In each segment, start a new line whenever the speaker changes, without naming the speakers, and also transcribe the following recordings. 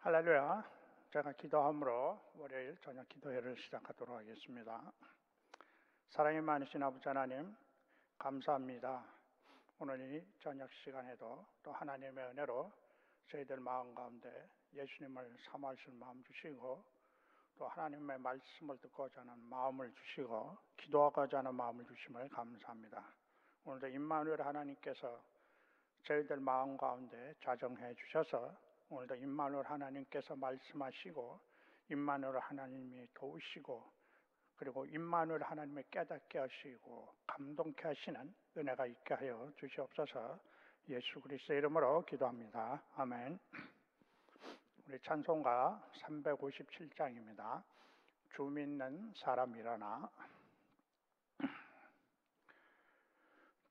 할렐루야. 제가 기도함으로 월요일 저녁 기도회를 시작하도록 하겠습니다. 사랑이 많으신 아버지 하나님, 감사합니다. 오늘 이 저녁 시간에도 또 하나님의 은혜로 저희들 마음 가운데 예수님을 사모하실 마음 주시고, 또 하나님의 말씀을 듣고자 하는 마음을 주시고 기도하고자 하는 마음을 주심을 감사합니다. 오늘도 임마누엘 하나님께서 저희들 마음 가운데 자정해 주셔서 오늘도 임마누엘 하나님께서 말씀하시고, 임마누엘 하나님이 도우시고, 그리고 임마누엘 하나님을 깨닫게 하시고 감동케 하시는 은혜가 있게 하여 주시옵소서. 예수 그리스도의 이름으로 기도합니다. 아멘. 우리 찬송가 357장입니다. 주 믿는 사람 일어나.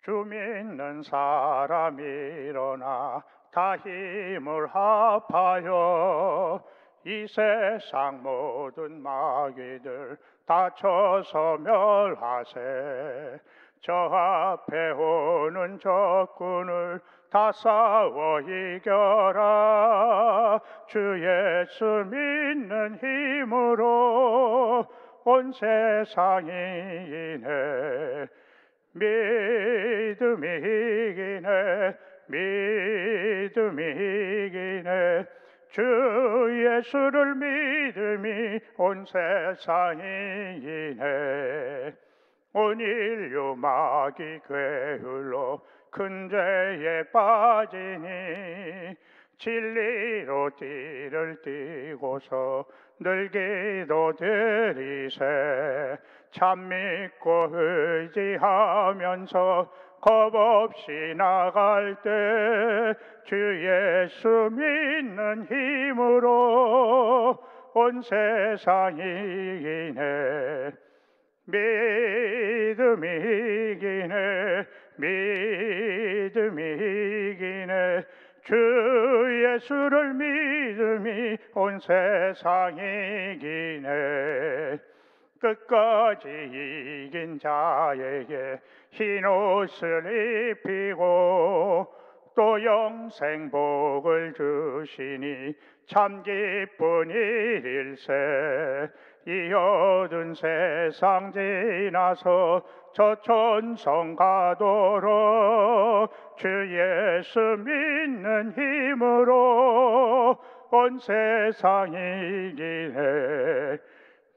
주 믿는 사람 일어나 다 힘을 합하여 이 세상 모든 마귀들 다쳐서 멸하세. 저 앞에 오는 적군을 다 싸워 이겨라. 주 예수 믿는 힘으로 온 세상이 이네. 믿음이 이기네. 믿음이 이기네. 주 예수를 믿음이 온 세상이 이네. 온 인류 마귀 괴율로 큰 죄에 빠지니 진리로 띠를 띠고서 늘 기도드리세. 참 믿고 의지하면서 겁없이 나갈 때 주 예수 믿는 힘으로 온 세상이 이기네. 믿음이 이기네. 믿음이 이기네. 주 예수를 믿음이 온 세상이 이기네. 끝까지 이긴 자에게 흰 옷을 입히고 또 영생 복을 주시니 참 기쁜 일일세. 이 어두운 세상 지나서 저 천성 가도록 주 예수 믿는 힘으로 온 세상이 이기네.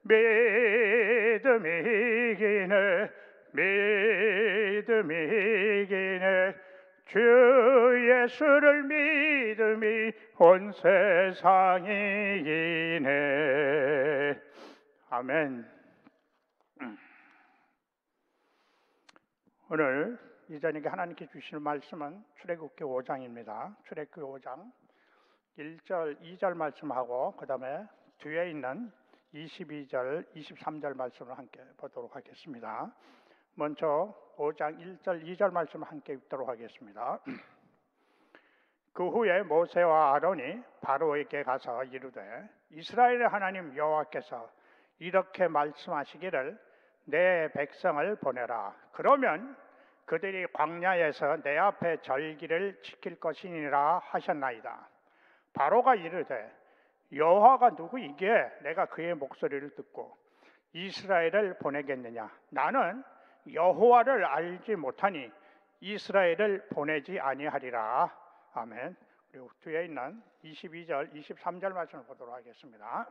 믿음이 이기네. 믿음이 이기네. 주 예수를 믿음이 온 세상이 이기네. 아멘. 오늘 이 저녁에 하나님께 주시는 말씀은 출애굽기 5장입니다. 출애굽기 5장 1절, 2절 말씀하고 그 다음에 뒤에 있는 22절, 23절 말씀을 함께 보도록 하겠습니다. 먼저 5장 1절, 2절 말씀을 함께 읽도록 하겠습니다. 그 후에 모세와 아론이 바로에게 가서 이르되 이스라엘의 하나님 여호와께서 이렇게 말씀하시기를 내 백성을 보내라. 그러면 그들이 광야에서 내 앞에 절기를 지킬 것이니라 하셨나이다. 바로가 이르되 여호와가 누구이기에 내가 그의 목소리를 듣고 이스라엘을 보내겠느냐. 나는 여호와를 알지 못하니 이스라엘을 보내지 아니하리라. 아멘. 그리고 뒤에 있는 22절, 23절 말씀을 보도록 하겠습니다.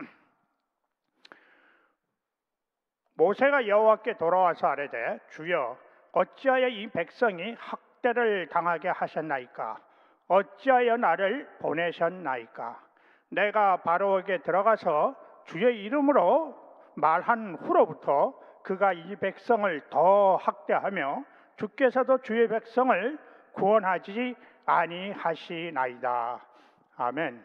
모세가 여호와께 돌아와서 아뢰되 주여 어찌하여 이 백성이 학대를 당하게 하셨나이까? 어찌하여 나를 보내셨나이까? 내가 바로에게 들어가서 주의 이름으로 말한 후로부터 그가 이 백성을 더 학대하며 주께서도 주의 백성을 구원하지 아니하시나이다. 아멘.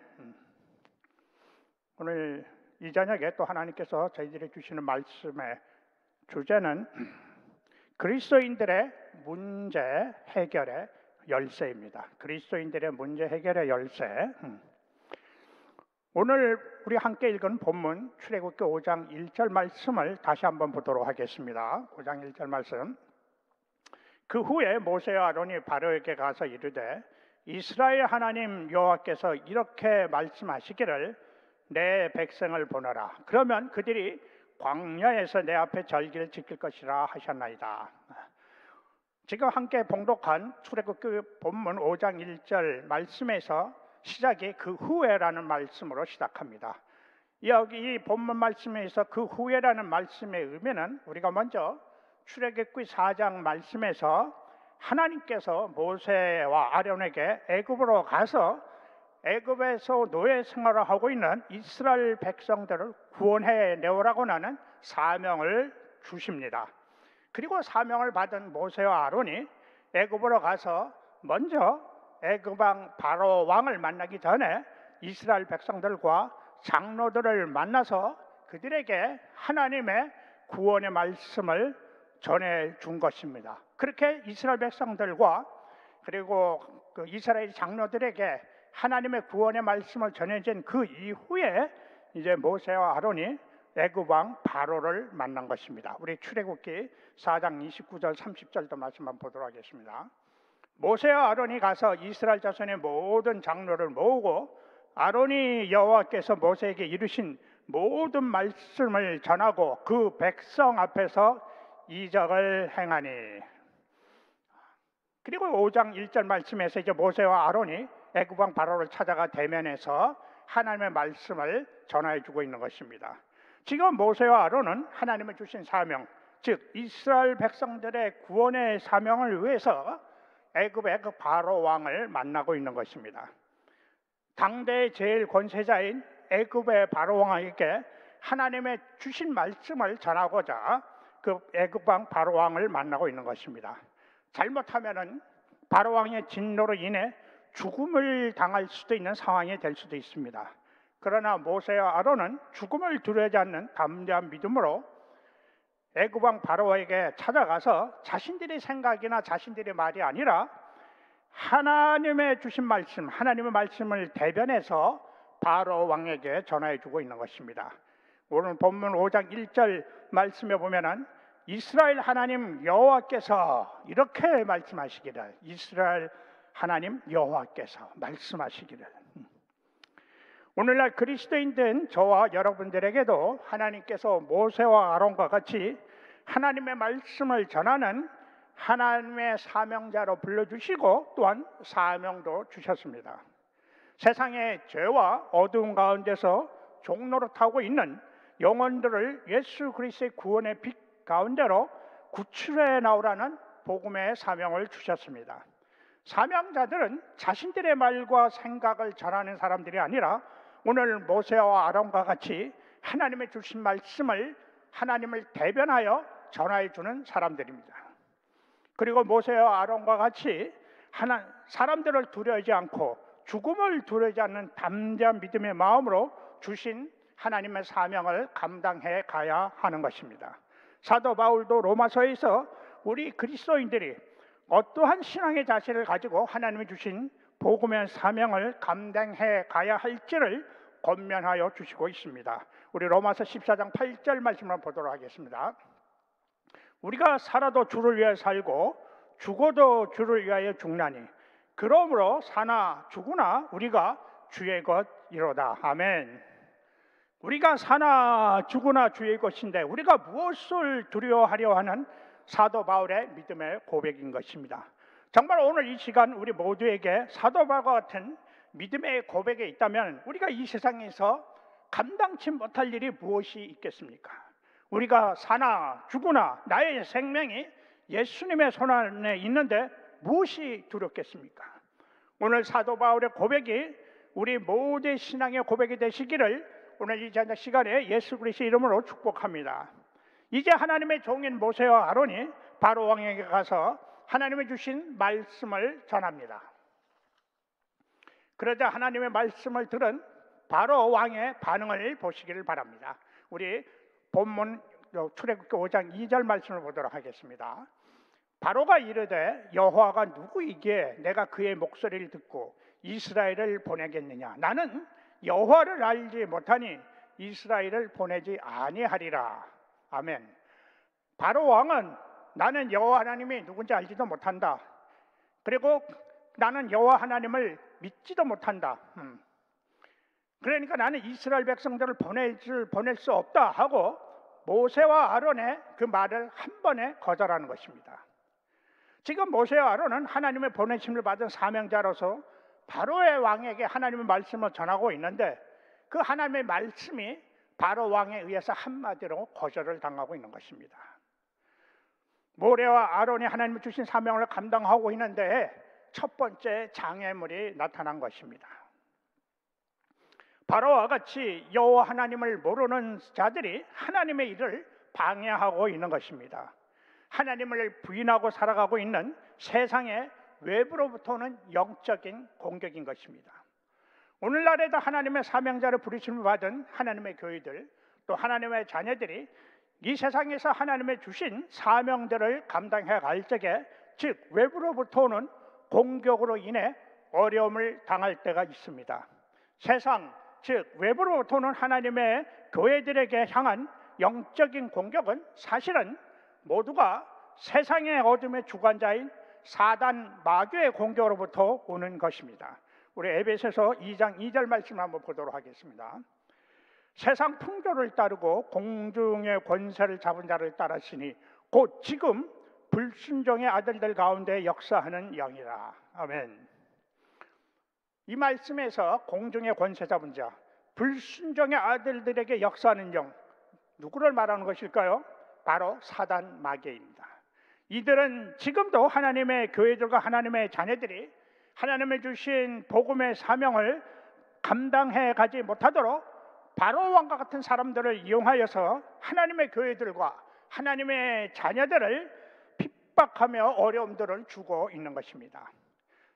오늘 이 저녁에 또 하나님께서 저희들이 주시는 말씀의 주제는 그리스도인들의 문제 해결의 열쇠입니다. 그리스도인들의 문제 해결의 열쇠. 오늘 우리 함께 읽은 본문 출애굽기 5장 1절 말씀을 다시 한번 보도록 하겠습니다. 5장 1절 말씀. 그 후에 모세와 아론이 바로에게 가서 이르되 이스라엘 하나님 여호와께서 이렇게 말씀하시기를 내 백성을 보내라. 그러면 그들이 광야에서 내 앞에 절기를 지킬 것이라 하셨나이다. 지금 함께 봉독한 출애굽기 본문 5장 1절 말씀에서 시작이 그 후에라는 말씀으로 시작합니다. 여기 이 본문 말씀에서 그 후에라는 말씀의 의미는 우리가 먼저 출애굽기 4장 말씀에서 하나님께서 모세와 아론에게 애굽으로 가서 애굽에서 노예 생활을 하고 있는 이스라엘 백성들을 구원해 내오라고 하는 사명을 주십니다. 그리고 사명을 받은 모세와 아론이 애굽으로 가서 먼저 애굽 왕 바로 왕을 만나기 전에 이스라엘 백성들과 장로들을 만나서 그들에게 하나님의 구원의 말씀을 전해 준 것입니다. 그렇게 이스라엘 백성들과 그리고 그 이스라엘 장로들에게 하나님의 구원의 말씀을 전해진 그 이후에 이제 모세와 아론이 애굽 왕 바로를 만난 것입니다. 우리 출애굽기 4장 29절 30절도 말씀 한번 보도록 하겠습니다. 모세와 아론이 가서 이스라엘 자손의 모든 장로를 모으고 아론이 여호와께서 모세에게 이르신 모든 말씀을 전하고 그 백성 앞에서 이적을 행하니. 그리고 5장 1절 말씀에서 이제 모세와 아론이 애굽 왕 바로를 찾아가 대면해서 하나님의 말씀을 전해 주고 있는 것입니다. 지금 모세와 아론은 하나님의 주신 사명, 즉 이스라엘 백성들의 구원의 사명을 위해서 애굽의 그 바로 왕을 만나고 있는 것입니다. 당대의 제일 권세자인 애굽의 바로 왕에게 하나님의 주신 말씀을 전하고자 그 애굽 왕 바로 왕을 만나고 있는 것입니다. 잘못하면은 바로 왕의 진노로 인해 죽음을 당할 수도 있는 상황이 될 수도 있습니다. 그러나 모세와 아론은 죽음을 두려워하지 않는 담대한 믿음으로 애굽 왕 바로에게 찾아가서 자신들의 생각이나 자신들의 말이 아니라 하나님의 주신 말씀, 하나님의 말씀을 대변해서 바로 왕에게 전해 주고 있는 것입니다. 오늘 본문 5장 1절 말씀에 보면은 이스라엘 하나님 여호와께서 이렇게 말씀하시기를, 이스라엘 하나님 여호와께서 말씀하시기를. 오늘날 그리스도인된 저와 여러분들에게도 하나님께서 모세와 아론과 같이 하나님의 말씀을 전하는 하나님의 사명자로 불러주시고 또한 사명도 주셨습니다. 세상의 죄와 어두운 가운데서 종노릇하고 있는 영혼들을 예수 그리스도의 구원의 빛 가운데로 구출해 나오라는 복음의 사명을 주셨습니다. 사명자들은 자신들의 말과 생각을 전하는 사람들이 아니라 오늘 모세와 아론과 같이 하나님의 주신 말씀을 하나님을 대변하여 전하여 주는 사람들입니다. 그리고 모세와 아론과 같이 사람들을 두려워하지 않고 죽음을 두려워하지 않는 담대한 믿음의 마음으로 주신 하나님의 사명을 감당해 가야 하는 것입니다. 사도 바울도 로마서에서 우리 그리스도인들이 어떠한 신앙의 자세를 가지고 하나님이 주신 복음의 사명을 감당해 가야 할지를 권면하여 주시고 있습니다. 우리 로마서 14장 8절 말씀을 보도록 하겠습니다. 우리가 살아도 주를 위하여 살고 죽어도 주를 위하여 죽나니 그러므로 사나 죽으나 우리가 주의 것이로다. 아멘. 우리가 사나 죽으나 주의 것인데 우리가 무엇을 두려워하려 하는 사도 바울의 믿음의 고백인 것입니다. 정말 오늘 이 시간 우리 모두에게 사도 바울과 같은 믿음의 고백이 있다면 우리가 이 세상에서 감당치 못할 일이 무엇이 있겠습니까? 우리가 사나 죽으나 나의 생명이 예수님의 손 안에 있는데 무엇이 두렵겠습니까? 오늘 사도 바울의 고백이 우리 모두의 신앙의 고백이 되시기를 오늘 이 시간에 예수 그리스도의 이름으로 축복합니다. 이제 하나님의 종인 모세와 아론이 바로 왕에게 가서 하나님의 주신 말씀을 전합니다. 그러자 하나님의 말씀을 들은 바로 왕의 반응을 보시기를 바랍니다. 우리 본문 출애굽기 5장 2절 말씀을 보도록 하겠습니다. 바로가 이르되 여호와가 누구이기에 내가 그의 목소리를 듣고 이스라엘을 보내겠느냐? 나는 여호와를 알지 못하니 이스라엘을 보내지 아니하리라. 아멘. 바로 왕은 나는 여호와 하나님이 누군지 알지도 못한다. 그리고 나는 여호와 하나님을 믿지도 못한다. 그러니까 나는 이스라엘 백성들을 보낼 수 없다 하고 모세와 아론의 그 말을 한 번에 거절하는 것입니다. 지금 모세와 아론은 하나님의 보내심을 받은 사명자로서 바로의 왕에게 하나님의 말씀을 전하고 있는데 그 하나님의 말씀이 바로 왕에 의해서 한마디로 거절을 당하고 있는 것입니다. 모세와 아론이 하나님이 주신 사명을 감당하고 있는데 첫 번째 장애물이 나타난 것입니다. 바로와 같이 여호와 하나님을 모르는 자들이 하나님의 일을 방해하고 있는 것입니다. 하나님을 부인하고 살아가고 있는 세상의 외부로부터 오는 영적인 공격인 것입니다. 오늘날에도 하나님의 사명자를 부르심을 받은 하나님의 교회들, 또 하나님의 자녀들이 이 세상에서 하나님의 주신 사명들을 감당해 갈 적에, 즉 외부로부터 오는 공격으로 인해 어려움을 당할 때가 있습니다. 세상, 즉 외부로부터 오는 하나님의 교회들에게 향한 영적인 공격은 사실은 모두가 세상의 어둠의 주관자인 사단 마귀의 공격으로부터 오는 것입니다. 우리 에베소서 2장 2절 말씀을 한번 보도록 하겠습니다. 세상 풍조를 따르고 공중의 권세를 잡은 자를 따르시니 곧 지금 불순종의 아들들 가운데 역사하는 영이라. 아멘. 이 말씀에서 공중의 권세 잡은 자, 불순종의 아들들에게 역사하는 영, 누구를 말하는 것일까요? 바로 사단 마귀입니다. 이들은 지금도 하나님의 교회들과 하나님의 자녀들이 하나님의 주신 복음의 사명을 감당해 가지 못하도록 바로 왕과 같은 사람들을 이용하여서 하나님의 교회들과 하나님의 자녀들을 핍박하며 어려움들을 주고 있는 것입니다.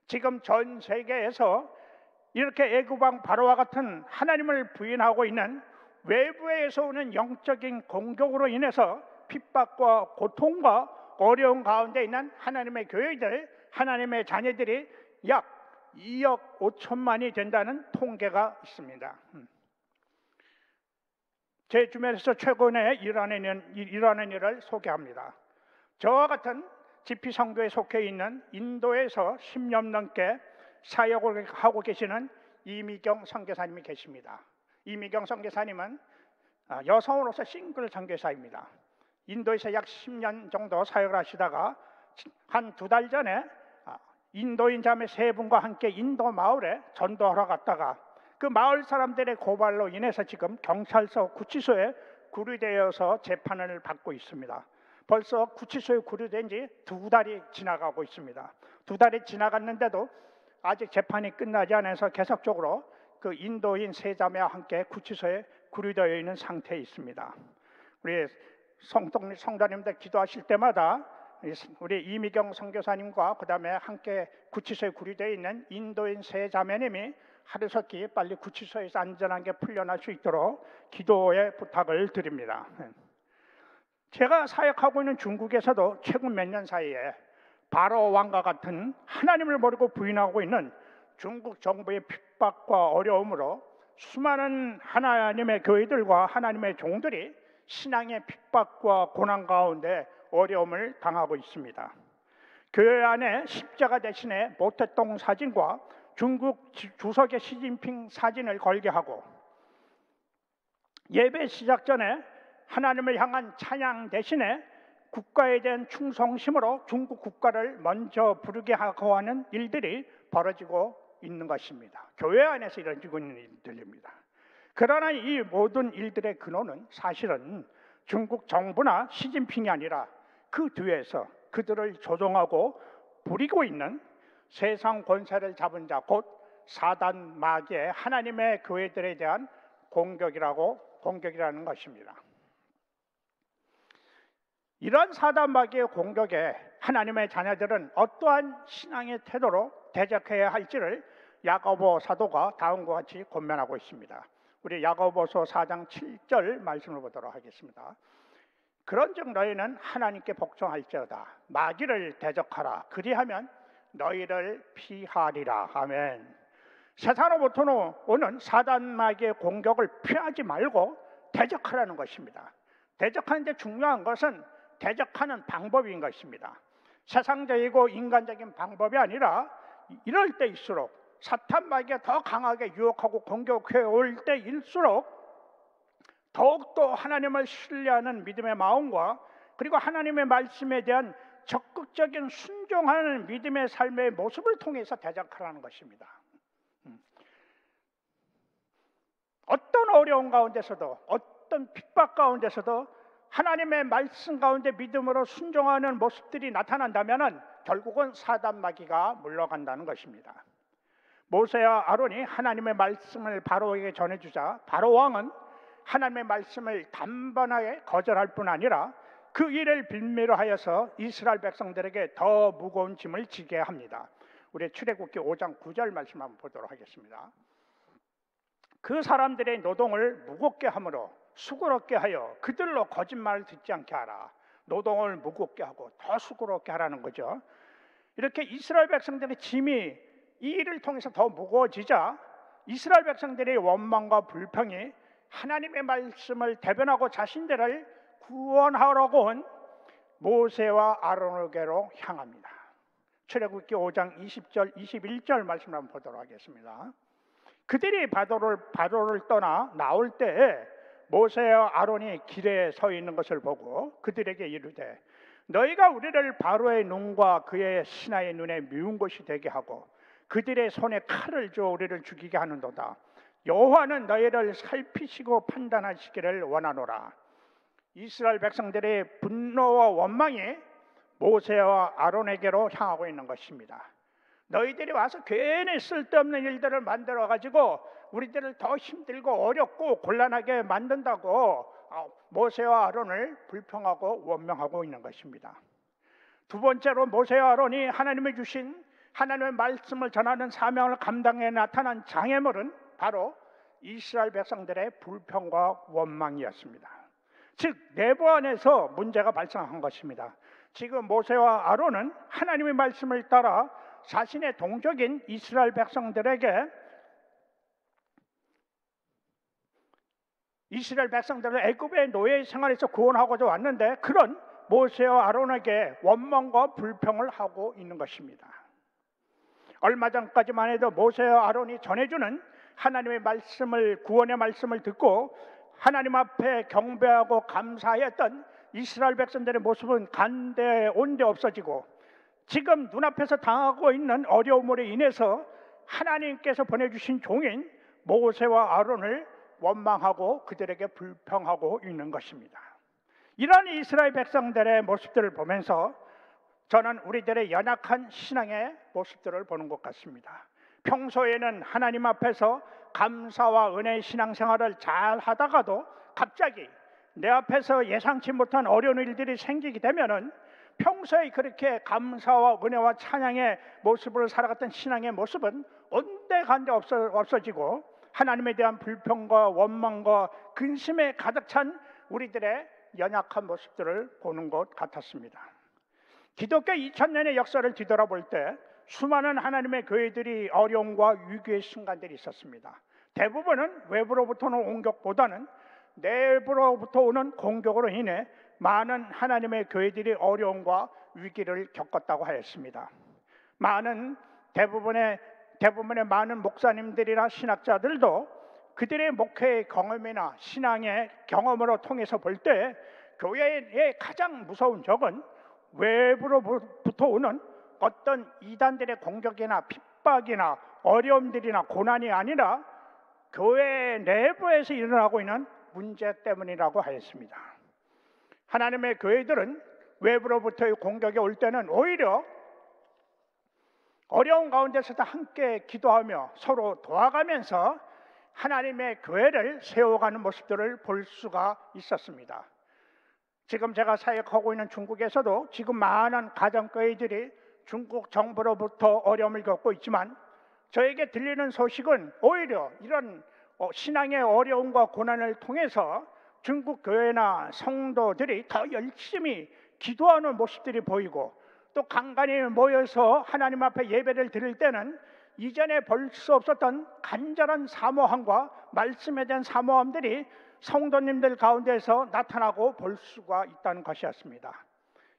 지금 전 세계에서 이렇게 애굽왕 바로와 같은 하나님을 부인하고 있는 외부에서 오는 영적인 공격으로 인해서 핍박과 고통과 어려움 가운데 있는 하나님의 교회들, 하나님의 자녀들이 약 2억 5천만이 된다는 통계가 있습니다. 제 주변에서 최근에 일어나는 일을 소개합니다. 저와 같은 지피선교에 속해 있는 인도에서 10년 넘게 사역을 하고 계시는 이미경 선교사님이 계십니다. 이미경 선교사님은 여성으로서 싱글 선교사입니다. 인도에서 약 10년 정도 사역을 하시다가 한 2달 전에 인도인 자매 3분과 함께 인도 마을에 전도하러 갔다가 그 마을 사람들의 고발로 인해서 지금 경찰서 구치소에 구류되어서 재판을 받고 있습니다. 벌써 구치소에 구류된 지 2달이 지나가고 있습니다. 2달이 지나갔는데도 아직 재판이 끝나지 않아서 계속적으로 그 인도인 3자매와 함께 구치소에 구류되어 있는 상태에 있습니다. 우리 성도님들 기도하실 때마다 우리 이미경 선교사님과 그 다음에 함께 구치소에 구류되어 있는 인도인 3자매님이 하루속히 빨리 구치소에서 안전하게 풀려날 수 있도록 기도의 부탁을 드립니다. 제가 사역하고 있는 중국에서도 최근 몇 년 사이에 바로 왕과 같은 하나님을 모르고 부인하고 있는 중국 정부의 핍박과 어려움으로 수많은 하나님의 교회들과 하나님의 종들이 신앙의 핍박과 고난 가운데 어려움을 당하고 있습니다. 교회 안에 십자가 대신에 모태똥 사진과 중국 주석의 시진핑 사진을 걸게 하고 예배 시작 전에 하나님을 향한 찬양 대신에 국가에 대한 충성심으로 중국 국가를 먼저 부르게 하고 하는 일들이 벌어지고 있는 것입니다. 교회 안에서 이루어지고 있는 일들입니다. 그러나 이 모든 일들의 근원은 사실은 중국 정부나 시진핑이 아니라 그 뒤에서 그들을 조종하고 부리고 있는 세상 권세를 잡은 자, 곧 사단 마귀의 하나님의 교회들에 대한 공격이라는 것입니다. 이런 사단 마귀의 공격에 하나님의 자녀들은 어떠한 신앙의 태도로 대적해야 할지를 야고보 사도가 다음과 같이 권면하고 있습니다. 우리 야고보서 4장 7절 말씀을 보도록 하겠습니다. 그런즉 너희는 하나님께 복종할지어다. 마귀를 대적하라. 그리하면 너희를 피하리라. 아멘. 세상으로부터 오는 사단 마귀의 공격을 피하지 말고 대적하라는 것입니다. 대적하는데 중요한 것은 대적하는 방법인 것입니다. 세상적이고 인간적인 방법이 아니라 이럴 때일수록 사탄 마귀가 더 강하게 유혹하고 공격해 올 때일수록 더욱더 하나님을 신뢰하는 믿음의 마음과 그리고 하나님의 말씀에 대한 적극적인 순종하는 믿음의 삶의 모습을 통해서 대적하라는 것입니다. 어떤 어려운 가운데서도 어떤 핍박 가운데서도 하나님의 말씀 가운데 믿음으로 순종하는 모습들이 나타난다면 결국은 사단 마귀가 물러간다는 것입니다. 모세와 아론이 하나님의 말씀을 바로에게 전해주자 바로 왕은 하나님의 말씀을 단번하게 거절할 뿐 아니라 그 일을 빌미로 하여서 이스라엘 백성들에게 더 무거운 짐을 지게 합니다. 우리 출애굽기 5장 9절 말씀 한번 보도록 하겠습니다. 그 사람들의 노동을 무겁게 함으로 수고롭게 하여 그들로 거짓말을 듣지 않게 하라. 노동을 무겁게 하고 더 수고롭게 하라는 거죠. 이렇게 이스라엘 백성들의 짐이 이 일을 통해서 더 무거워지자 이스라엘 백성들의 원망과 불평이 하나님의 말씀을 대변하고 자신들을 구원하려고 온 모세와 아론에게로 향합니다. 출애굽기 5장 20절 21절 말씀을 한번 보도록 하겠습니다. 그들이 바로를 떠나 나올 때에 모세와 아론이 길에 서 있는 것을 보고 그들에게 이르되 너희가 우리를 바로의 눈과 그의 신하의 눈에 미운 것이 되게 하고 그들의 손에 칼을 줘 우리를 죽이게 하는도다. 여호와는 너희를 살피시고 판단하시기를 원하노라. 이스라엘 백성들의 분노와 원망이 모세와 아론에게로 향하고 있는 것입니다. 너희들이 와서 괜히 쓸데없는 일들을 만들어 가지고 우리들을 더 힘들고 어렵고 곤란하게 만든다고 모세와 아론을 불평하고 원망하고 있는 것입니다. 두 번째로 모세와 아론이 하나님이 주신 하나님의 말씀을 전하는 사명을 감당해 나타난 장애물은 바로 이스라엘 백성들의 불평과 원망이었습니다. 즉 내부 안에서 문제가 발생한 것입니다. 지금 모세와 아론은 하나님의 말씀을 따라 자신의 동족인 이스라엘 백성들을 애굽의 노예 생활에서 구원하고자 왔는데 그런 모세와 아론에게 원망과 불평을 하고 있는 것입니다. 얼마 전까지만 해도 모세와 아론이 전해주는 하나님의 말씀을 구원의 말씀을 듣고 하나님 앞에 경배하고 감사했던 이스라엘 백성들의 모습은 간데 온데 없어지고 지금 눈앞에서 당하고 있는 어려움으로 인해서 하나님께서 보내주신 종인 모세와 아론을 원망하고 그들에게 불평하고 있는 것입니다. 이런 이스라엘 백성들의 모습들을 보면서 저는 우리들의 연약한 신앙의 모습들을 보는 것 같습니다. 평소에는 하나님 앞에서 감사와 은혜의 신앙생활을 잘 하다가도 갑자기 내 앞에서 예상치 못한 어려운 일들이 생기게 되면은 평소에 그렇게 감사와 은혜와 찬양의 모습으로 살아갔던 신앙의 모습은 온데간데 없어지고 하나님에 대한 불평과 원망과 근심에 가득 찬 우리들의 연약한 모습들을 보는 것 같았습니다. 기독교 2000년의 역사를 뒤돌아볼 때 수많은 하나님의 교회들이 어려움과 위기의 순간들이 있었습니다. 대부분은 외부로부터 오는 공격보다는 내부로부터 오는 공격으로 인해 많은 하나님의 교회들이 어려움과 위기를 겪었다고 하였습니다. 대부분의 많은 목사님들이나 신학자들도 그들의 목회의 경험이나 신앙의 경험으로 통해서 볼 때 교회의 가장 무서운 적은 외부로부터 오는 어떤 이단들의 공격이나 핍박이나 어려움들이나 고난이 아니라 교회 내부에서 일어나고 있는 문제 때문이라고 하였습니다. 하나님의 교회들은 외부로부터의 공격이 올 때는 오히려 어려운 가운데서도 함께 기도하며 서로 도와가면서 하나님의 교회를 세워가는 모습들을 볼 수가 있었습니다. 지금 제가 사역하고 있는 중국에서도 지금 많은 가정교회들이 중국 정부로부터 어려움을 겪고 있지만 저에게 들리는 소식은 오히려 이런 신앙의 어려움과 고난을 통해서 중국 교회나 성도들이 더 열심히 기도하는 모습들이 보이고 또 간간히 모여서 하나님 앞에 예배를 드릴 때는 이전에 볼 수 없었던 간절한 사모함과 말씀에 대한 사모함들이 성도님들 가운데서 나타나고 볼 수가 있다는 것이었습니다.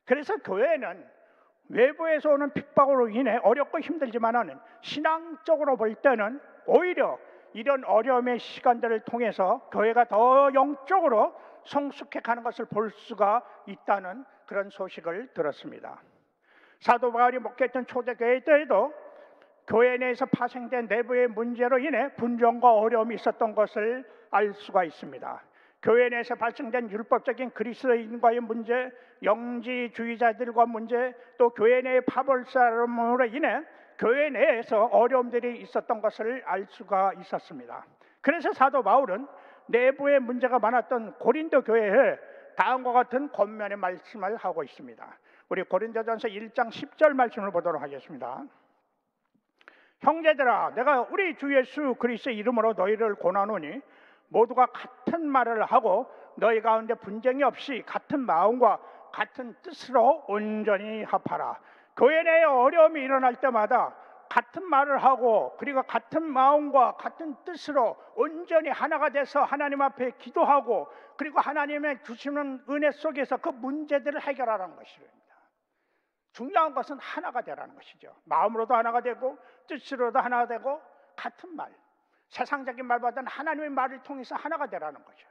그래서 교회는 외부에서 오는 핍박으로 인해 어렵고 힘들지만은 신앙적으로 볼 때는 오히려 이런 어려움의 시간들을 통해서 교회가 더 영적으로 성숙해가는 것을 볼 수가 있다는 그런 소식을 들었습니다. 사도 바울이 목회했던 초대교회 때에도 교회 내에서 파생된 내부의 문제로 인해 분쟁과 어려움이 있었던 것을 알 수가 있습니다. 교회 내에서 발생된 율법적인 그리스도인과의 문제, 영지주의자들과 문제, 또 교회 내의 파벌싸움으로 인해 교회 내에서 어려움들이 있었던 것을 알 수가 있었습니다. 그래서 사도 바울은 내부의 문제가 많았던 고린도 교회에 다음과 같은 권면의 말씀을 하고 있습니다. 우리 고린도전서 1장 10절 말씀을 보도록 하겠습니다. 형제들아, 내가 우리 주 예수 그리스도의 이름으로 너희를 권하노니 모두가 같은 말을 하고 너희 가운데 분쟁이 없이 같은 마음과 같은 뜻으로 온전히 합하라. 교회 내에 어려움이 일어날 때마다 같은 말을 하고 그리고 같은 마음과 같은 뜻으로 온전히 하나가 돼서 하나님 앞에 기도하고 그리고 하나님의 주시는 은혜 속에서 그 문제들을 해결하라는 것입니다. 중요한 것은 하나가 되라는 것이죠. 마음으로도 하나가 되고 뜻으로도 하나가 되고 같은 말, 세상적인 말보다는 하나님의 말을 통해서 하나가 되라는 거죠.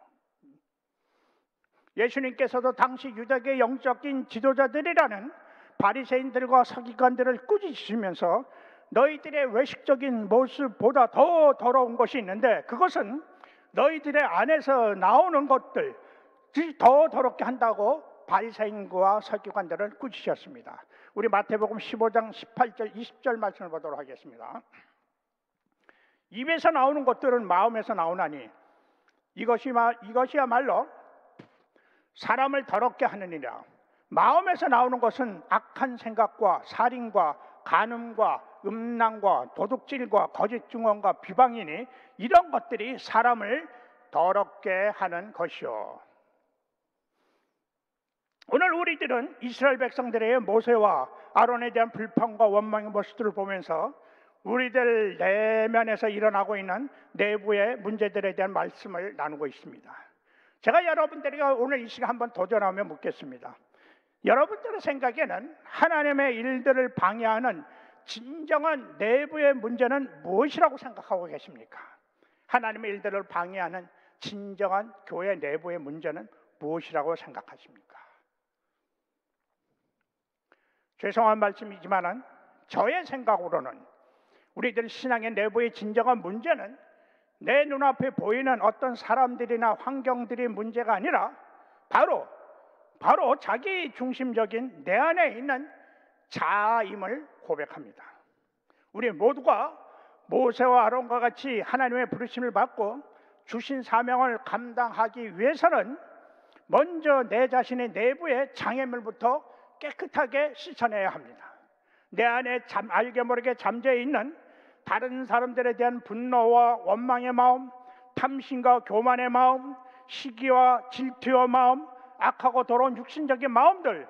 예수님께서도 당시 유대계 영적인 지도자들이라는 바리새인들과 서기관들을 꾸짖으시면서 너희들의 외식적인 모습보다 더 더러운 것이 있는데 그것은 너희들의 안에서 나오는 것들이 더 더럽게 한다고 바리새인과 서기관들을 꾸짖으셨습니다. 우리 마태복음 15장 18절 20절 말씀을 보도록 하겠습니다. 입에서 나오는 것들은 마음에서 나오나니 이것이야말로 사람을 더럽게 하느니라. 마음에서 나오는 것은 악한 생각과 살인과 간음과 음란과 도둑질과 거짓 증언과 비방이니 이런 것들이 사람을 더럽게 하는 것이요. 오늘 우리들은 이스라엘 백성들의 모세와 아론에 대한 불평과 원망의 모습들을 보면서 우리들 내면에서 일어나고 있는 내부의 문제들에 대한 말씀을 나누고 있습니다. 제가 여러분들에게 오늘 이 시간 한번 도전하며 묻겠습니다. 여러분들의 생각에는 하나님의 일들을 방해하는 진정한 내부의 문제는 무엇이라고 생각하고 계십니까? 하나님의 일들을 방해하는 진정한 교회 내부의 문제는 무엇이라고 생각하십니까? 죄송한 말씀이지만 저의 생각으로는 우리들 신앙의 내부의 진정한 문제는 내 눈앞에 보이는 어떤 사람들이나 환경들이 문제가 아니라 바로 자기 중심적인 내 안에 있는 자아임을 고백합니다. 우리 모두가 모세와 아론과 같이 하나님의 부르심을 받고 주신 사명을 감당하기 위해서는 먼저 내 자신의 내부의 장애물부터 깨끗하게 씻어내야 합니다. 내 안에 알게 모르게 잠재어 있는 다른 사람들에 대한 분노와 원망의 마음, 탐심과 교만의 마음, 시기와 질투의 마음, 악하고 더러운 육신적인 마음들,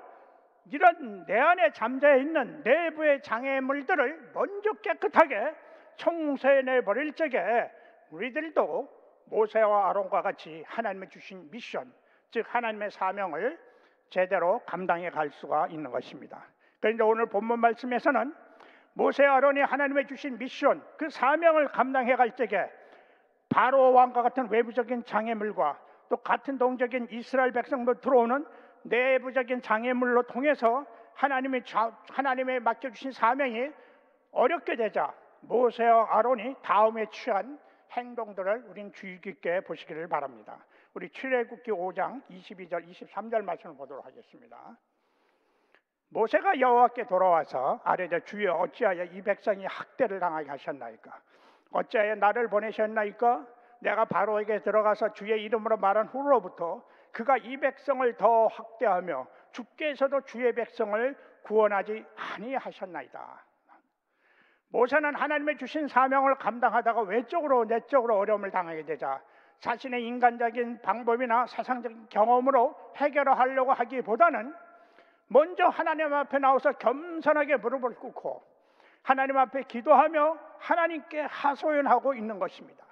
이런 내 안에 잠재어 있는 내부의 장애물들을 먼저 깨끗하게 청소해내버릴 적에 우리들도 모세와 아론과 같이 하나님의 주신 미션, 즉 하나님의 사명을 제대로 감당해 갈 수가 있는 것입니다. 그런데 오늘 본문 말씀에서는 모세와 아론이 하나님의 주신 미션, 그 사명을 감당해 갈 적에 바로 왕과 같은 외부적인 장애물과 또 같은 동적인 이스라엘 백성들 들어오는 내부적인 장애물로 통해서 하나님의 맡겨주신 사명이 어렵게 되자 모세와 아론이 다음에 취한 행동들을 우린 주의 깊게 보시기를 바랍니다. 우리 출애굽기 5장 22절 23절 말씀을 보도록 하겠습니다. 모세가 여호와께 돌아와서 아뢰되 주여 어찌하여 이 백성이 학대를 당하게 하셨나이까? 어찌하여 나를 보내셨나이까? 내가 바로에게 들어가서 주의 이름으로 말한 후로부터 그가 이 백성을 더 학대하며 주께서도 주의 백성을 구원하지 아니하셨나이다. 모세는 하나님의 주신 사명을 감당하다가 외적으로 내적으로 어려움을 당하게 되자 자신의 인간적인 방법이나 세상적인 경험으로 해결하려고 하기보다는 먼저 하나님 앞에 나와서 겸손하게 무릎을 꿇고 하나님 앞에 기도하며 하나님께 하소연하고 있는 것입니다.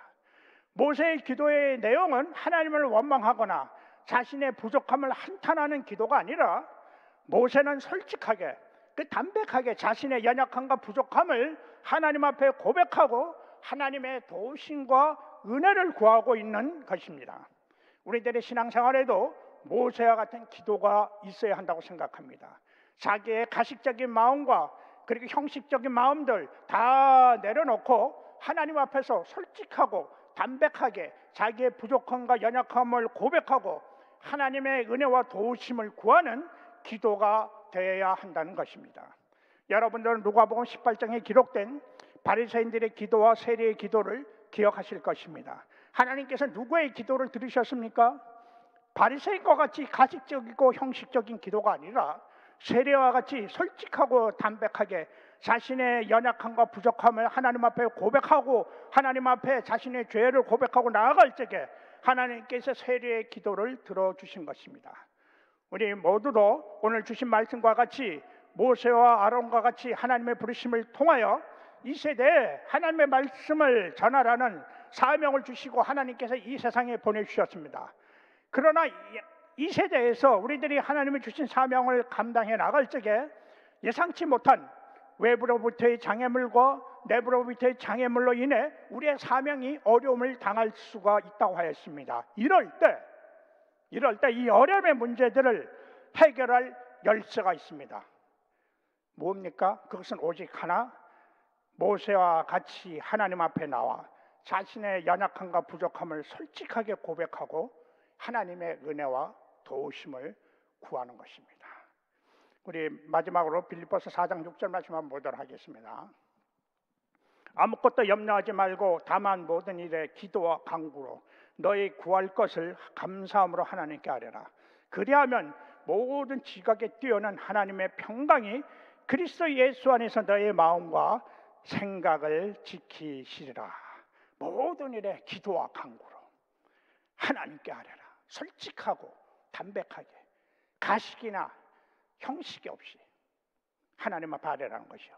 모세의 기도의 내용은 하나님을 원망하거나 자신의 부족함을 한탄하는 기도가 아니라 모세는 솔직하게 그 담백하게 자신의 연약함과 부족함을 하나님 앞에 고백하고 하나님의 도우심과 은혜를 구하고 있는 것입니다. 우리들의 신앙생활에도 모세와 같은 기도가 있어야 한다고 생각합니다. 자기의 가식적인 마음과 그리고 형식적인 마음들 다 내려놓고 하나님 앞에서 솔직하고 담백하게 자기의 부족함과 연약함을 고백하고 하나님의 은혜와 도우심을 구하는 기도가 되어야 한다는 것입니다. 여러분들은 누가복음 18장에 기록된 바리새인들의 기도와 세리의 기도를 기억하실 것입니다. 하나님께서 누구의 기도를 들으셨습니까? 바리새인과 같이 가식적이고 형식적인 기도가 아니라 세리와 같이 솔직하고 담백하게 자신의 연약함과 부족함을 하나님 앞에 고백하고 하나님 앞에 자신의 죄를 고백하고 나아갈 적에 하나님께서 세리의 기도를 들어주신 것입니다. 우리 모두도 오늘 주신 말씀과 같이 모세와 아론과 같이 하나님의 부르심을 통하여 이 세대에 하나님의 말씀을 전하라는 사명을 주시고 하나님께서 이 세상에 보내주셨습니다. 그러나 이 세대에서 우리들이 하나님이 주신 사명을 감당해 나갈 적에 예상치 못한 외부로부터의 장애물과 내부로부터의 장애물로 인해 우리의 사명이 어려움을 당할 수가 있다고 하였습니다. 이럴 때 이 어려움의 문제들을 해결할 열쇠가 있습니다. 뭡니까? 그것은 오직 하나, 모세와 같이 하나님 앞에 나와 자신의 연약함과 부족함을 솔직하게 고백하고 하나님의 은혜와 도우심을 구하는 것입니다. 우리 마지막으로 빌립보서 4장 6절 말씀 한번 보도록 하겠습니다. 아무것도 염려하지 말고 다만 모든 일에 기도와 간구로 너희 구할 것을 감사함으로 하나님께 아뢰라. 그리하면 모든 지각에 뛰어난 하나님의 평강이 그리스도 예수 안에서 너의 마음과 생각을 지키시리라. 모든 일에 기도와 간구로 하나님께 아뢰라. 솔직하고 담백하게 가식이나 형식이 없이 하나님 앞에 아뢰라는 것이요.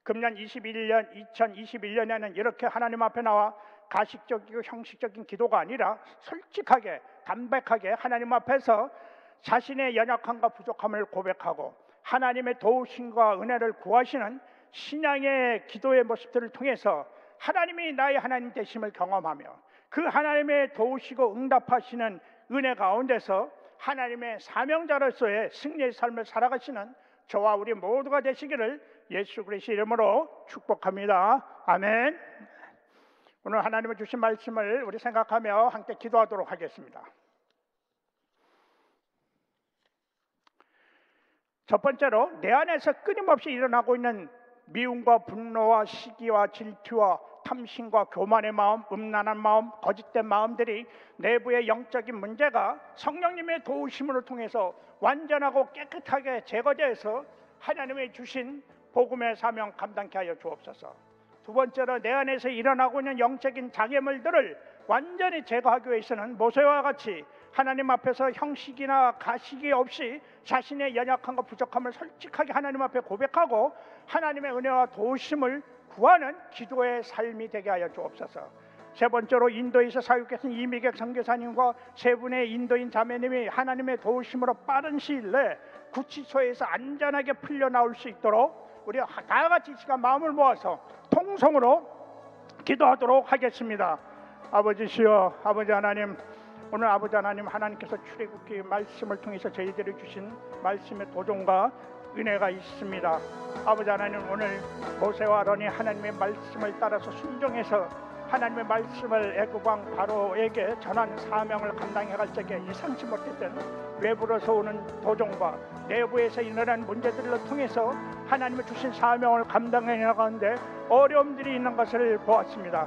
금년 2021년에는 이렇게 하나님 앞에 나와 가식적이고 형식적인 기도가 아니라 솔직하게 담백하게 하나님 앞에서 자신의 연약함과 부족함을 고백하고 하나님의 도우심과 은혜를 구하시는 신앙의 기도의 모습들을 통해서 하나님이 나의 하나님 되심을 경험하며 그 하나님의 도우시고 응답하시는 은혜 가운데서 하나님의 사명자로서의 승리의 삶을 살아가시는 저와 우리 모두가 되시기를 예수 그리스도의 이름으로 축복합니다. 아멘. 오늘 하나님의 주신 말씀을 우리 생각하며 함께 기도하도록 하겠습니다. 첫 번째로 내 안에서 끊임없이 일어나고 있는 미움과 분노와 시기와 질투와 탐심과 교만의 마음, 음란한 마음, 거짓된 마음들이 내부의 영적인 문제가 성령님의 도우심으로 통해서 완전하고 깨끗하게 제거되어서 하나님의 주신 복음의 사명 감당케 하여 주옵소서. 두 번째로 내 안에서 일어나고 있는 영적인 장애물들을 완전히 제거하기 위해서는 모세와 같이 하나님 앞에서 형식이나 가식이 없이 자신의 연약함과 부족함을 솔직하게 하나님 앞에 고백하고 하나님의 은혜와 도우심을 구하는 기도의 삶이 되게 하여 주옵소서. 세 번째로 인도에서 사역하신 이미객 선교사님과 세 분의 인도인 자매님이 하나님의 도우심으로 빠른 시일 내 구치소에서 안전하게 풀려 나올 수 있도록 우리 다 같이 시간 마음을 모아서 통성으로 기도하도록 하겠습니다. 아버지시여, 아버지 하나님, 오늘 아버지 하나님, 하나님께서 출애굽기 말씀을 통해서 저희들이 주신 말씀의 도전과 은혜가 있습니다. 아버지 하나님, 오늘 모세와 아론이 하나님의 말씀을 따라서 순종해서 하나님의 말씀을 애굽왕 바로에게 전하는 사명을 감당해 갈 적에 예상치 못했던 외부로서 오는 도전과 내부에서 일어난 문제들을 통해서 하나님의 주신 사명을 감당해 나가는데 어려움들이 있는 것을 보았습니다.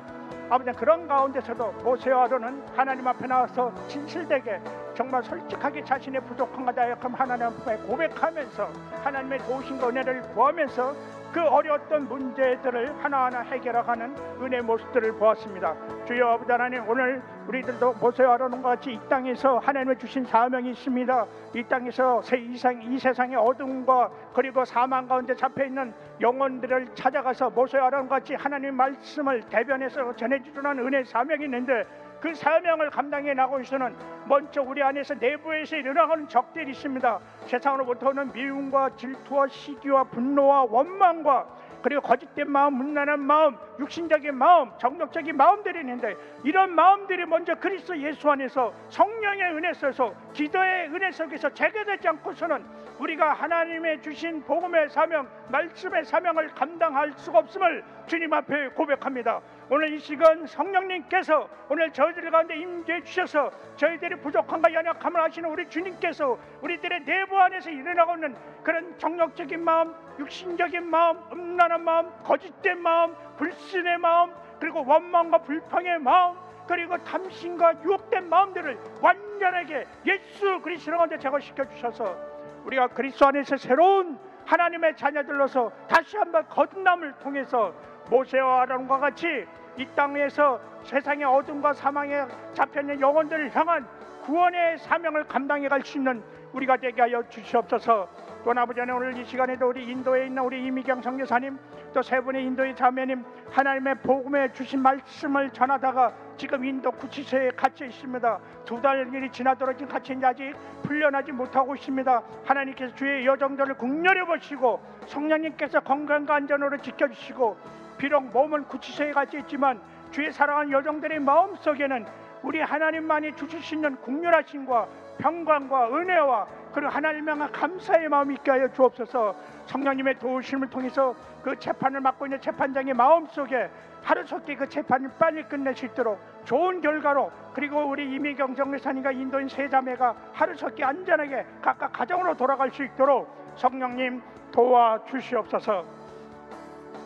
아버지, 그런 가운데서도 모세와 아론은 하나님 앞에 나와서 진실되게 정말 솔직하게 자신의 부족함과 나약함 하나님 앞에 고백하면서 하나님의 도우심과 은혜를 구하면서 그 어려웠던 문제들을 하나하나 해결해가는 은혜의 모습들을 보았습니다. 주여 아버지 하나님, 오늘 우리들도 모세와로는 같이 이 땅에서 하나님의 주신 사명이 있습니다. 이 땅에서 이 세상의 어둠과 그리고 사망 가운데 잡혀있는 영혼들을 찾아가서 모세와로는 같이 하나님의 말씀을 대변해서 전해주는 은혜의 사명이 있는데, 그 사명을 감당해 나가고 있어는 먼저 우리 안에서 내부에서 일어나는 적들이 있습니다. 세상으로부터 오는 미움과 질투와 시기와 분노와 원망과 그리고 거짓된 마음, 문란한 마음, 육신적인 마음, 정욕적인 마음들이 있는데, 이런 마음들이 먼저 그리스도 예수 안에서 성령의 은혜 속에서 기도의 은혜 속에서 제거되지 않고서는 우리가 하나님의 주신 복음의 사명, 말씀의 사명을 감당할 수가 없음을 주님 앞에 고백합니다. 오늘 이 시간 성령님께서 오늘 저희들 가운데 임재해 주셔서 저희들이 부족함과 연약함을 아시는 우리 주님께서 우리들의 내부 안에서 일어나고 있는 그런 정욕적인 마음, 육신적인 마음, 음란한 마음, 거짓된 마음, 불신의 마음, 그리고 원망과 불평의 마음, 그리고 탐심과 유혹된 마음들을 완전하게 예수 그리스도 가운데 제거시켜 주셔서 우리가 그리스도 안에서 새로운 하나님의 자녀들로서 다시 한번 거듭남을 통해서 모세와 아론과 같이 이 땅에서 세상의 어둠과 사망에 잡혀있는 영혼들을 향한 구원의 사명을 감당해 갈 수 있는 우리가 되게 하여 주시옵소서. 또 아버지 하나님, 오늘 이 시간에도 우리 인도에 있는 우리 이미경 선교사님, 또 세 분의 인도의 자매님, 하나님의 복음에 주신 말씀을 전하다가 지금 인도 구치소에 갇혀 있습니다. 2달이 지나도록 지금 갇혀 있는데 아직 풀려나지 못하고 있습니다. 하나님께서 주의 여정들을 국렬해 보시고 성령님께서 건강과 안전으로 지켜주시고, 비록 몸은 구치소에 갇혀 있지만 주의 사랑하는 여정들의 마음속에는 우리 하나님만이 주실 수 있는 국률하심과 평강과 은혜와 그리고 하나님을 향한 감사의 마음이 있게 하여 주옵소서. 성령님의 도우심을 통해서 그 재판을 맡고 있는 재판장의 마음속에 하루속히 그 재판을 빨리 끝낼 수 있도록 좋은 결과로, 그리고 우리 이미경 정교사님과 인도인 세 자매가 하루속히 안전하게 각각 가정으로 돌아갈 수 있도록 성령님 도와주시옵소서.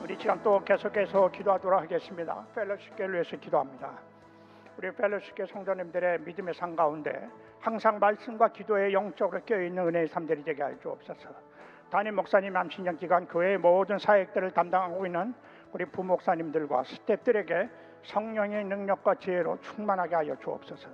우리 지금 또 계속해서 기도하도록 하겠습니다. 펠로십교를 위해서 기도합니다. 우리 펠로십교 성도님들의 믿음의 상 가운데 항상 말씀과 기도에 영적으로 껴있는 은혜의 삶들이 되게 하여 주옵소서. 담임 목사님 암신년 기간 교회의 모든 사역들을 담당하고 있는 우리 부목사님들과 스태프들에게 성령의 능력과 지혜로 충만하게 하여 주옵소서.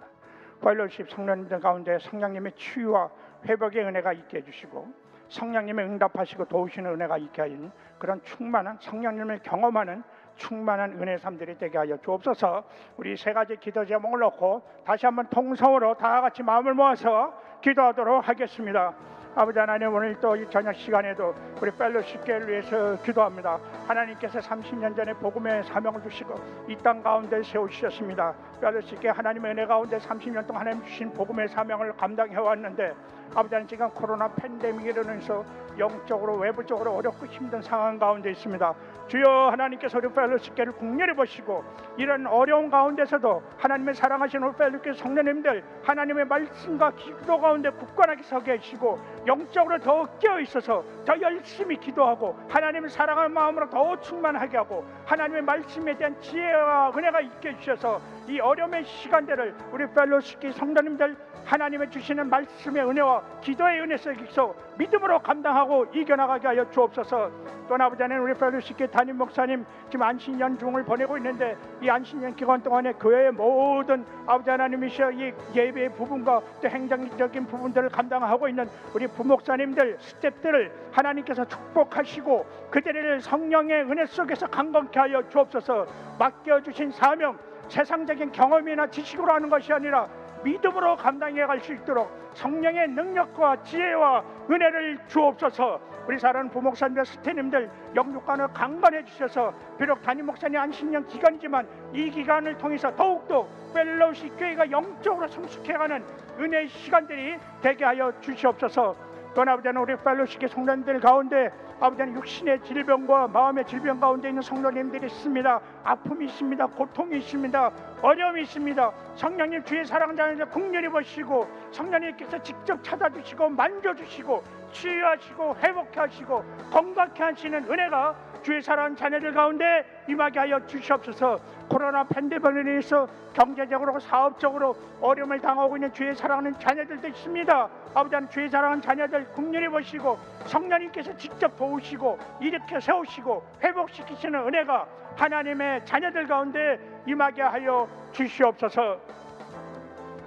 펠로십 성도님들 가운데 성령님의 치유와 회복의 은혜가 있게 해주시고, 성령님의 응답하시고 도우시는 은혜가 있게 하는 그런 충만한 성령님을 경험하는 충만한 은혜의 삶들이 되게 하여 주옵소서. 우리 세 가지 기도 제목을 놓고 다시 한번 통성으로 다 같이 마음을 모아서 기도하도록 하겠습니다. 아버지 하나님, 오늘 또 이 저녁 시간에도 우리 펠로십교회를 위해서 기도합니다. 하나님께서 30년 전에 복음의 사명을 주시고 이 땅 가운데 세우셨습니다. 펠로십교회 하나님의 은혜 가운데 30년 동안 하나님 주신 복음의 사명을 감당해 왔는데, 아버지 하나님, 지금 코로나 팬데믹으로 인해서 영적으로 외부적으로 어렵고 힘든 상황 가운데 있습니다. 주여, 하나님께서 우리 펠로십교회를 국렬해 보시고 이런 어려운 가운데서도 하나님의 사랑하시는 우리 펠로십교회 성도님들 하나님의 말씀과 기도 가운데 굳건하게 서게 하시고 영적으로 더 깨어 있어서 더 열심히 기도하고 하나님을 사랑하는 마음으로 더 충만하게 하고 하나님의 말씀에 대한 지혜와 은혜가 있게 해주셔서 이 어려움의 시간들을 우리 펠로십교회 성도님들 하나님의 주시는 말씀의 은혜와 기도의 은혜 속에서 믿음으로 감당하고 이겨나가게 하여 주옵소서. 또 아버지 하나님, 우리 펠로십교회 담임 목사님 지금 안식년 중을 보내고 있는데 이 안식년 기간 동안에 교회의 모든 아버지 하나님이시여 이 예배의 부분과 또 행정적인 부분들을 감당하고 있는 우리 부목사님들 스태프들을 하나님께서 축복하시고 그들을 성령의 은혜 속에서 강건케 하여 주옵소서. 맡겨주신 사명, 세상적인 경험이나 지식으로 하는 것이 아니라 믿음으로 감당해 갈 수 있도록 성령의 능력과 지혜와 은혜를 주옵소서. 우리 사랑하는 부목사님들 스태프님들 영육간을 강건해 주셔서 비록 담임 목사님 안식년 기간이지만 이 기간을 통해서 더욱더 펠로십 교회가 영적으로 성숙해가는 은혜의 시간들이 되게 하여 주시옵소서. 또 아버지는 우리 펠로십교회 성도님들 가운데 아버지는 육신의 질병과 마음의 질병 가운데 있는 성도님들이 있습니다. 아픔이 있습니다. 고통이 있습니다. 어려움이 있습니다. 성령님 주의 사랑하는 자녀들 국률이 보시고 성령님께서 직접 찾아주시고 만져주시고 치유하시고 회복케 하시고 건강케 하시는 은혜가 주의 사랑하는 자녀들 가운데 임하게 하여 주시옵소서. 코로나 팬데믹으로 인해서 경제적으로 사업적으로 어려움을 당하고 있는 주의 사랑하는 자녀들도 있습니다. 아버지 하나님, 주의 사랑하는 자녀들 국률이 보시고 성령님께서 직접 도우시고 일으켜 세우시고 회복시키시는 은혜가 하나님의 자녀들 가운데 임하게 하여 주시옵소서.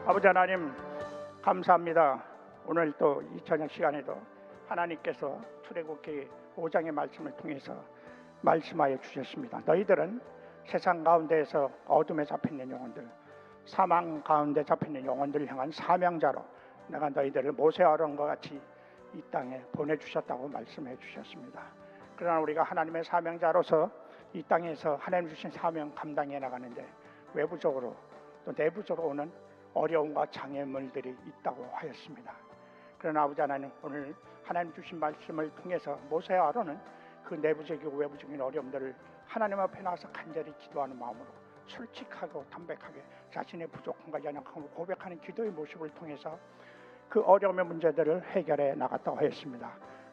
아버지 하나님 감사합니다. 오늘 또 2000년 시간에도 하나님께서 출애굽기 5장의 말씀을 통해서 말씀하여 주셨습니다. 너희들은 세상 가운데에서 어둠에 잡혀있는 영혼들, 사망 가운데 잡혀있는 영혼들을 향한 사명자로 내가 너희들을 모세와 아론과 같이 이 땅에 보내주셨다고 말씀해 주셨습니다. 그러나 우리가 하나님의 사명자로서 이 땅에서 하나님 주신 사명 감당해 나가는데 외부적으로 또 내부적으로 오는 어려움과 장애물들이 있다고 하였습니다. 그러나 아버지 하나님, 오늘 하나님 주신 말씀을 통해서 모세와 아론은 그 내부적이고 외부적인 어려움들을 하나님 앞에 나와서 간절히 기도하는 마음으로 솔직하고 담백하게 자신의 부족함과 연약함을 고백하는 기도의 모습을 통해서 그 어려움의 문제들을 해결해 나갔다고 하였습니다.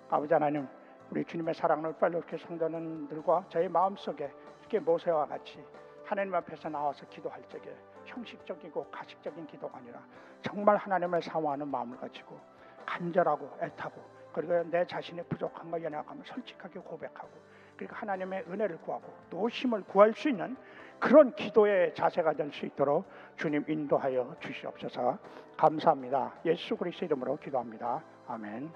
아버지 하나님, 우리 주님의 사랑을 빨갛게 성도님들과 저의 마음속에 이렇게 모세와 같이 하나님 앞에서 나와서 기도할 적에 형식적이고 가식적인 기도가 아니라 정말 하나님을 사모하는 마음을 가지고 간절하고 애타고, 그리고 내 자신의 부족함과 연약함을 솔직하게 고백하고, 그리고 하나님의 은혜를 구하고 도우심을 구할 수 있는 그런 기도의 자세가 될 수 있도록 주님 인도하여 주시옵소서. 감사합니다. 예수 그리스도 이름으로 기도합니다. 아멘.